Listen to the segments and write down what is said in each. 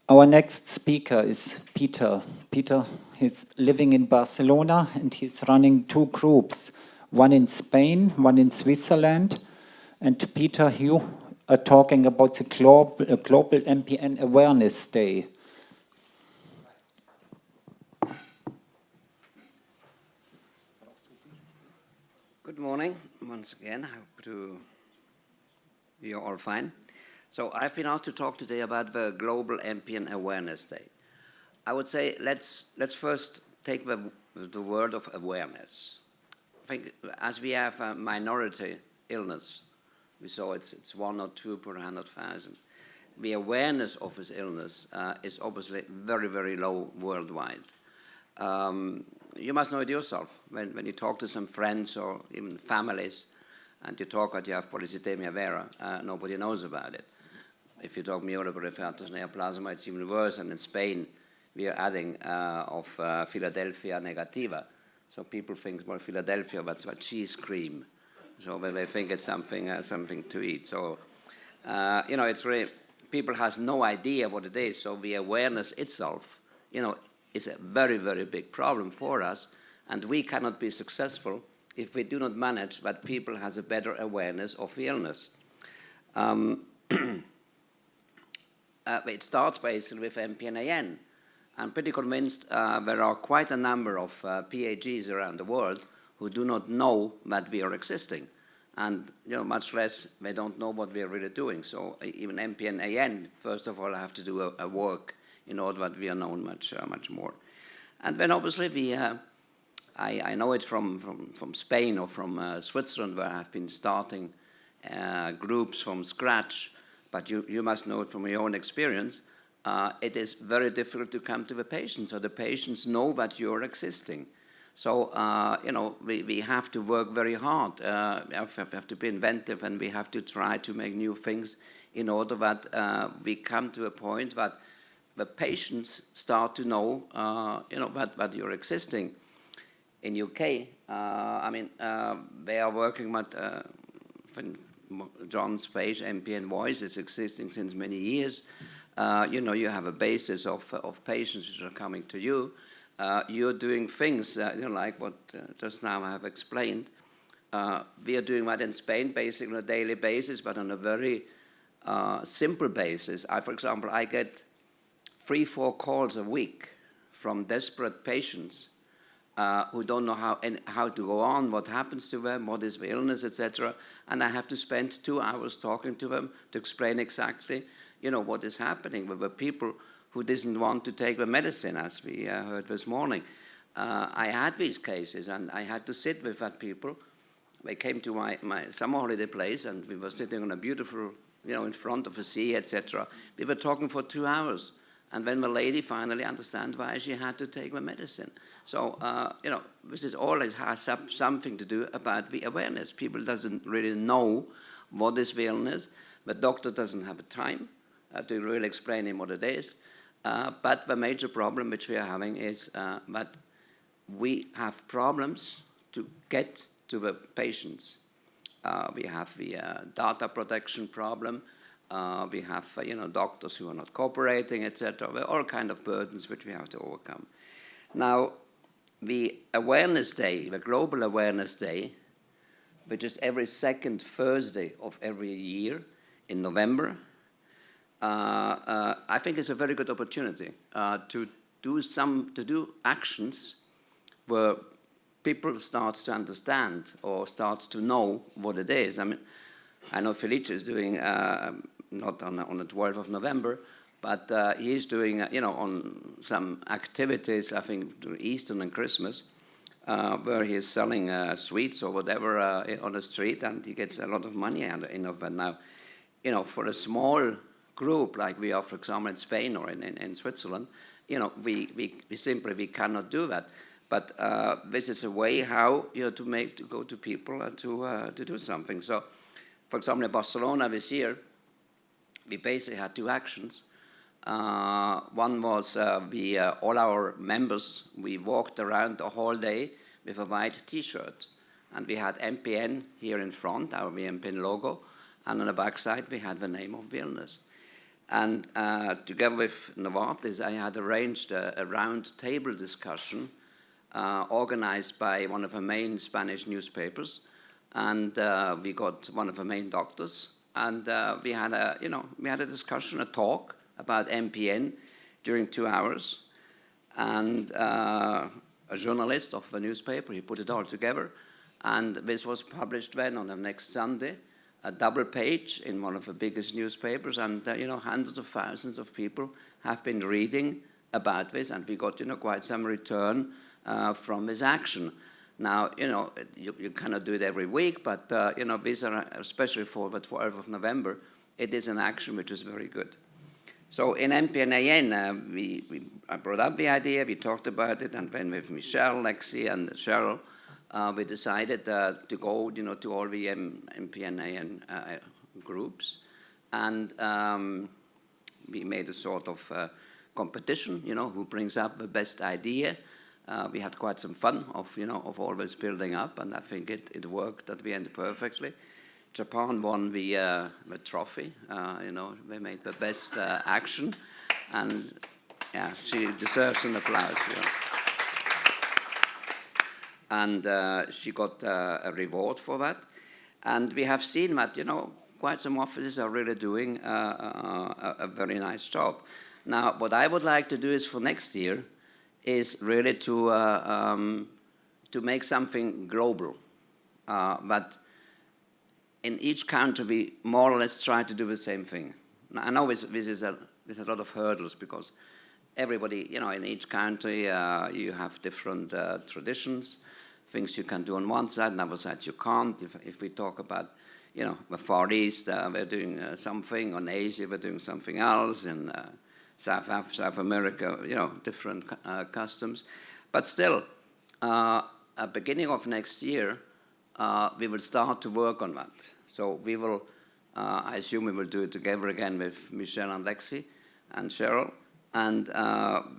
Our next speaker is Peter. Peter is living in Barcelona and he's running two groups, one in Spain, one in Switzerland. And Peter, you are talking about the global MPN Awareness Day. Good morning, once again. I hope you're all fine. So I've been asked to talk today about the Global MPN Awareness Day. I would say let's first take the word of awareness. I think as we have a minority illness, we saw it's 1 or 2 per 100,000. The awareness of this illness is obviously very, very low worldwide. You must know it yourself. When you talk to some friends or even families, and you talk that you have polycythemia vera, nobody knows about it. If you talk myelofibrosis neoplasma, it's even worse. And in Spain, we are adding of Philadelphia negativa. So people think, well, Philadelphia, that's what cheese cream. So they think it's something to eat. So, it's really, people has no idea what it is. So the awareness itself, is a very, very big problem for us. And we cannot be successful if we do not manage that people has a better awareness of the illness. It starts basically with MPN. I'm pretty convinced there are quite a number of PAGs around the world who do not know that we are existing. And much less they don't know what we are really doing. So even MPN, first of all, I have to do a work in order that we are known much more. And then obviously I know it from Spain or from Switzerland, where I've been starting groups from scratch. But you must know it from your own experience. It is very difficult to come to the patients, so the patients know that you're existing. So, we have to work very hard. We have to be inventive, and we have to try to make new things in order that we come to a point that the patients start to know, that you're existing. In UK, they are working with John's page, MPN Voice, is existing since many years. You have a basis of patients which are coming to you. You're doing things, like what just now I have explained. We are doing that in Spain basically on a daily basis, but on a very simple basis. For example, I get 3-4 calls a week from desperate patients who don't know how to go on, what happens to them, what is the illness, etc. And I have to spend 2 hours talking to them to explain exactly, what is happening with the people who didn't want to take the medicine, as we heard this morning. I had these cases, and I had to sit with that people. They came to my summer holiday place, and we were sitting on a beautiful, in front of the sea, etc. We were talking for 2 hours. And then the lady finally understands why she had to take the medicine. So, this is always has something to do about the awareness. People doesn't really know what is the illness. The doctor doesn't have the time to really explain him what it is. But the major problem which we are having is that we have problems to get to the patients. We have the data protection problem. We have, doctors who are not cooperating, etc. There are all kinds of burdens which we have to overcome. Now, the Awareness Day, the Global Awareness Day, which is every second Thursday of every year in November, I think is a very good opportunity to do actions where people start to understand or start to know what it is. I know Felice is doing, not on the 12th of November, but he's doing, on some activities, I think, during Easter and Christmas, where he's selling sweets or whatever on the street, and he gets a lot of money out of it. Now, for a small group like we are, for example, in Spain or in Switzerland, we simply cannot do that. But this is a way how to go to people and to do something. So, for example, in Barcelona this year, we basically had 2 actions. One was all our members, we walked around the whole day with a white T-shirt. And we had MPN here in front, our MPN logo, and on the back side we had the name of the illness. And together with Novartis, I had arranged a round table discussion organized by one of the main Spanish newspapers. And we got one of the main doctors. And we had a discussion, a talk about MPN during 2 hours. And a journalist of the newspaper, he put it all together. And this was published then on the next Sunday, a double page in one of the biggest newspapers. And, hundreds of thousands of people have been reading about this. And we got, quite some return from this action. Now, you cannot do it every week, but, these are, especially for the 12th of November, it is an action which is very good. So in MPN, I brought up the idea, we talked about it, and then with Michelle, Lexi, and Cheryl, we decided to go, to all the MPN groups, and we made a sort of competition, who brings up the best idea. We had quite some fun of all this building up, and I think it worked at the end perfectly. Japan won the trophy. They made the best action, and yeah, she deserves an applause. And she got a reward for that. And we have seen that quite some offices are really doing a very nice job. Now, what I would like to do is for next year is really to make something global, but in each country, we more or less try to do the same thing. Now, I know there's a lot of hurdles because everybody, in each country, you have different traditions, things you can do on one side, and other sides you can't. If we talk about, the Far East, we're doing something, on Asia, we're doing something else, in South America, different customs. But still, at the beginning of next year, we will start to work on that. So we will, I assume we will do it together again with Michelle and Lexi and Cheryl, and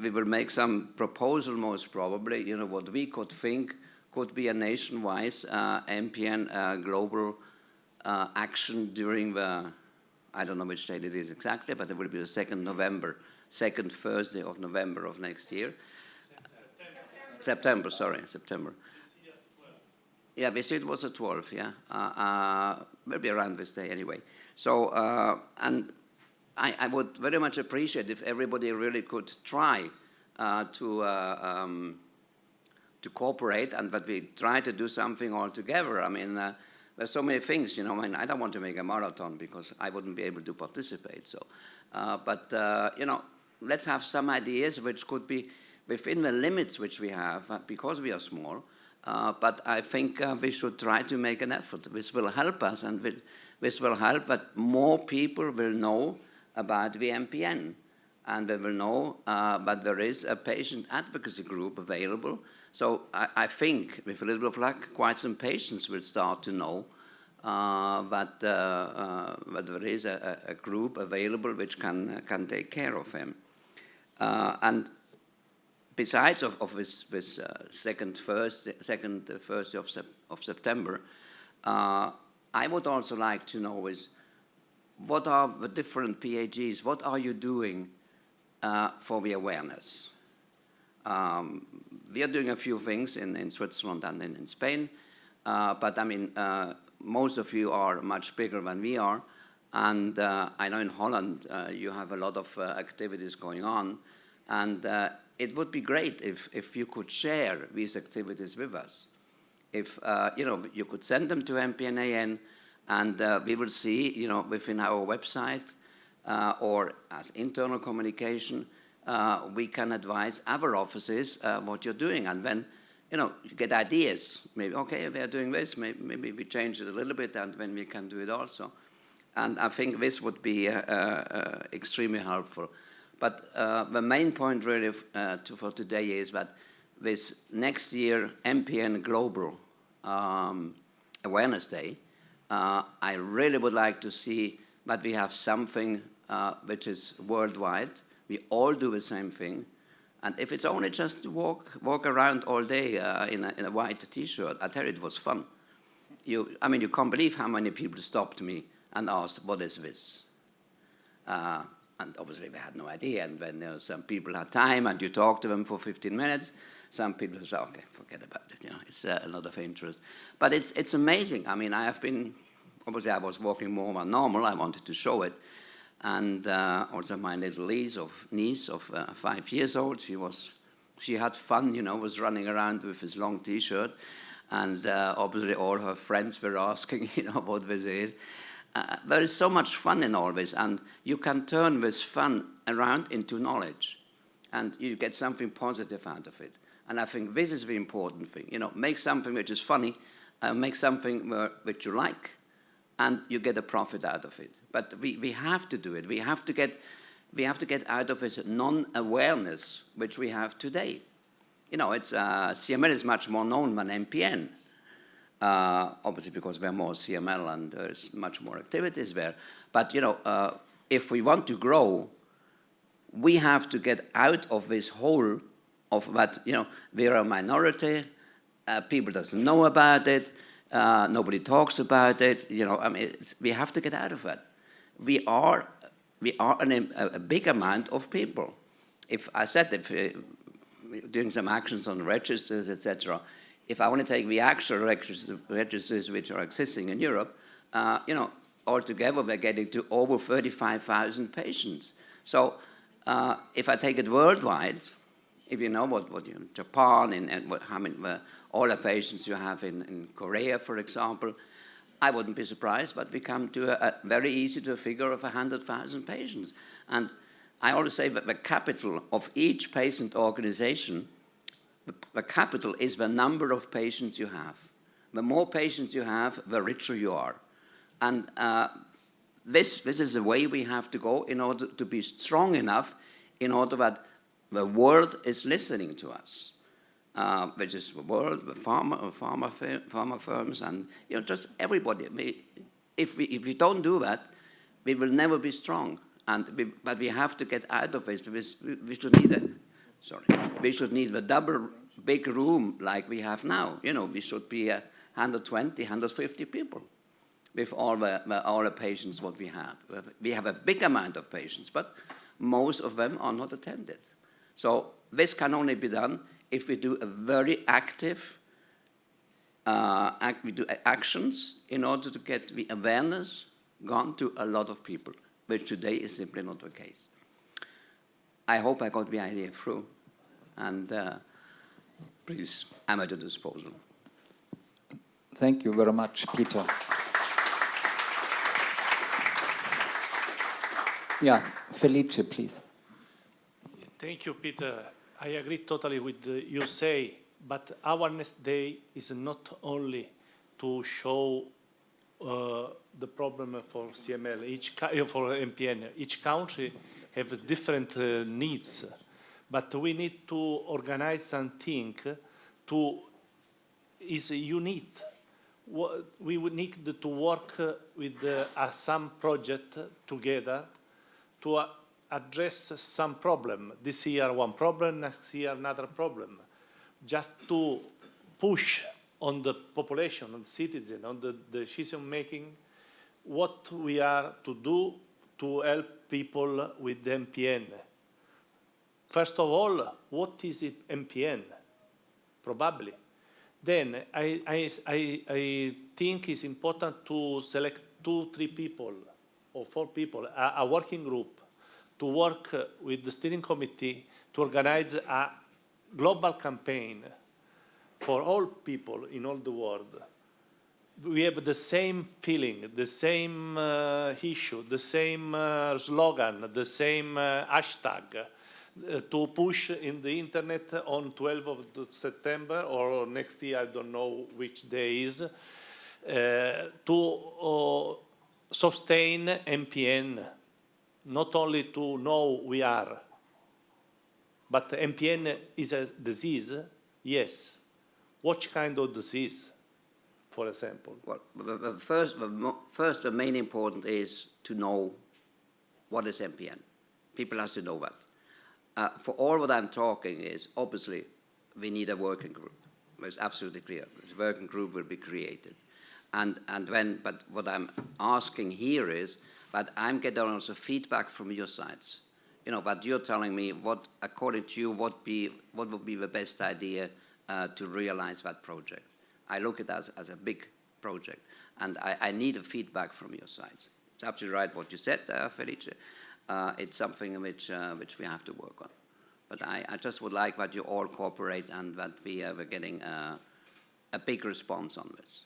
we will make some proposal most probably, what we could think could be a nationwide MPN global action during the, I don't know which date it is exactly, but it will be the second Thursday of November of next year. September. September. Yeah, we said it was the 12th, yeah. Maybe around this day anyway. So, and I would very much appreciate if everybody really could try to cooperate, and that we try to do something all together. I mean, there's so many things, I don't want to make a marathon because I wouldn't be able to participate. So, but let's have some ideas which could be within the limits which we have because we are small. But I think we should try to make an effort. This will help us, and this will help that more people will know about the MPN, and they will know that there is a patient advocacy group available. So I think, with a little bit of luck, quite some patients will start to know that there is a group available which can take care of them. And besides of this second Thursday of September, I would also like to know is what are the different PAGs? What are you doing for the awareness? We are doing a few things in Switzerland and in Spain, but I mean, most of you are much bigger than we are, and I know in Holland you have a lot of activities going on, and it would be great if you could share these activities with us. If you could send them to MPNAN, and we will see, within our website or as internal communication, we can advise other offices what you're doing, and then you get ideas. Maybe okay, we are doing this. Maybe we change it a little bit, and then we can do it also. And I think this would be extremely helpful. But the main point really for today is that this next year MPN Global Awareness Day, I really would like to see that we have something which is worldwide. We all do the same thing. And if it's only just to walk around all day in a white T-shirt, I tell you, it was fun. You can't believe how many people stopped me and asked, what is this? and obviously we had no idea. And when some people had time and you talk to them for 15 minutes, some people say, okay, forget about it. It's a lot of interest. But it's amazing. I mean, I have been, obviously I was walking more than normal. I wanted to show it. And also my little niece of 5 years old, she had fun, was running around with this long T-shirt. And obviously all her friends were asking, what this is. There is so much fun in all this, and you can turn this fun around into knowledge, and you get something positive out of it. And I think this is the important thing. Make something which is funny, make something which you like, and you get a profit out of it. But we have to do it. We have to get out of this non-awareness which we have today. CML is much more known than MPN. Obviously because we're more CML and there's much more activities there. But, if we want to grow, we have to get out of this hole of that, we're a minority, people doesn't know about it, nobody talks about it, we have to get out of that. We are a big amount of people. If doing some actions on registers, etc., if I want to take the actual registers which are existing in Europe, altogether we're getting to over 35,000 patients. So if I take it worldwide, if you know what Japan and how many all the patients you have in Korea, for example, I wouldn't be surprised, but we come to a very easy to a figure of 100,000 patients. And I always say that the capital of each patient organization, the capital is the number of patients you have. The more patients you have, the richer you are. And this is the way we have to go in order to be strong enough in order that the world is listening to us, which is the world, the pharma firms, and just everybody. If we don't do that, we will never be strong. But we have to get out of this. We should need a double big room like we have now. We should be 120, 150 people with all the patients what we have. We have a big amount of patients, but most of them are not attended. So this can only be done if we do a very active, we do actions in order to get the awareness gone to a lot of people, which today is simply not the case. I hope I got the idea through, and please, I'm at your disposal. Thank you very much, Peter. Yeah, Felice, please. Thank you, Peter. I agree totally with you say, but Awareness Day is not only to show the problem for CML, for MPN. Each country has different needs, but we need to organize something is unique. We would need to work with some project together to address some problem. This year one problem, next year another problem. Just to push on the population, on the citizen, on the decision making, what we are to do to help people with MPN. First of all, what is it MPN? Probably. Then I think it's important to select 2-3 people or 4 people, a working group, to work with the steering committee to organize a global campaign for all people in all the world. We have the same feeling, the same issue, the same slogan, the same hashtag to push in the internet on 12th of September or next year, I don't know which day is, to sustain MPN, not only to know we are, but MPN is a disease, yes. What kind of disease, for example? Well, the main important is to know what is MPN. People have to know that. For all what I'm talking is, obviously, we need a working group. It's absolutely clear. This working group will be created. But what I'm asking here is, but I'm getting also feedback from your sides. But you're telling me what, according to you, what would be the best idea to realize that project. I look at it as a big project, and I need a feedback from your sides. It's absolutely right what you said, Felice. It's something which we have to work on. But I just would like that you all cooperate and that we are getting a big response on this.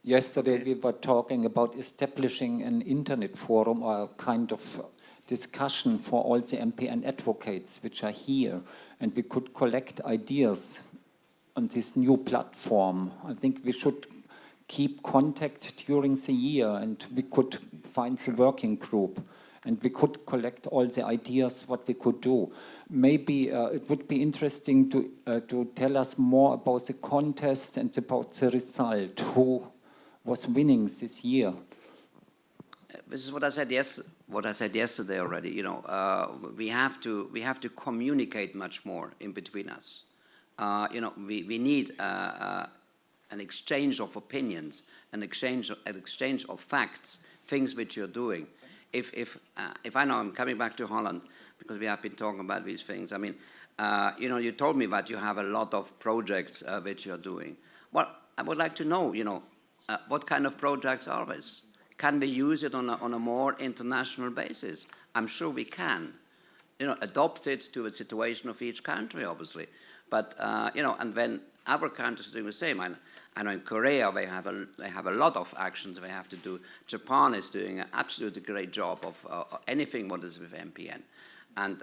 Yesterday we were talking about establishing an internet forum or a kind of discussion for all the MPN advocates which are here, and we could collect ideas on this new platform. I think we should keep contact during the year, and we could find the working group, and we could collect all the ideas what we could do. Maybe it would be interesting to tell us more about the contest and about the result, who was winning this year. This is what I said yesterday already. We have to communicate much more in between us. We need an exchange of opinions, an exchange of facts, things which you're doing. If I know, I'm coming back to Holland because we have been talking about these things. I mean, you told me that you have a lot of projects which you're doing. Well, I would like to know, what kind of projects are these? Can we use it on a more international basis? I'm sure we can. Adopt it to the situation of each country, obviously. But and when other countries are doing the same, I know in Korea they have a lot of actions they have to do. Japan is doing an absolutely great job of anything what is with MPN. And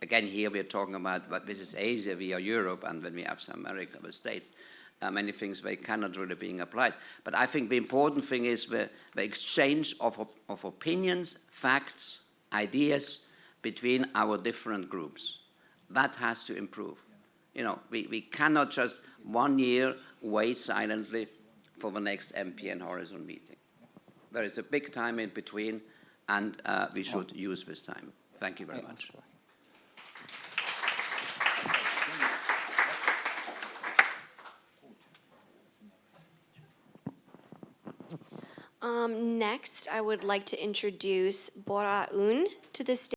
again, here we are talking about what this is Asia via Europe, and when we have some America, the States. Many things they cannot really being applied. But I think the important thing is the exchange of opinions, facts, ideas between our different groups. That has to improve. We cannot just 1 year wait silently for the next MPN Horizon meeting. There is a big time in between, and we should use this time. Thank you very much. Next, I would like to introduce Bora Un to the stage.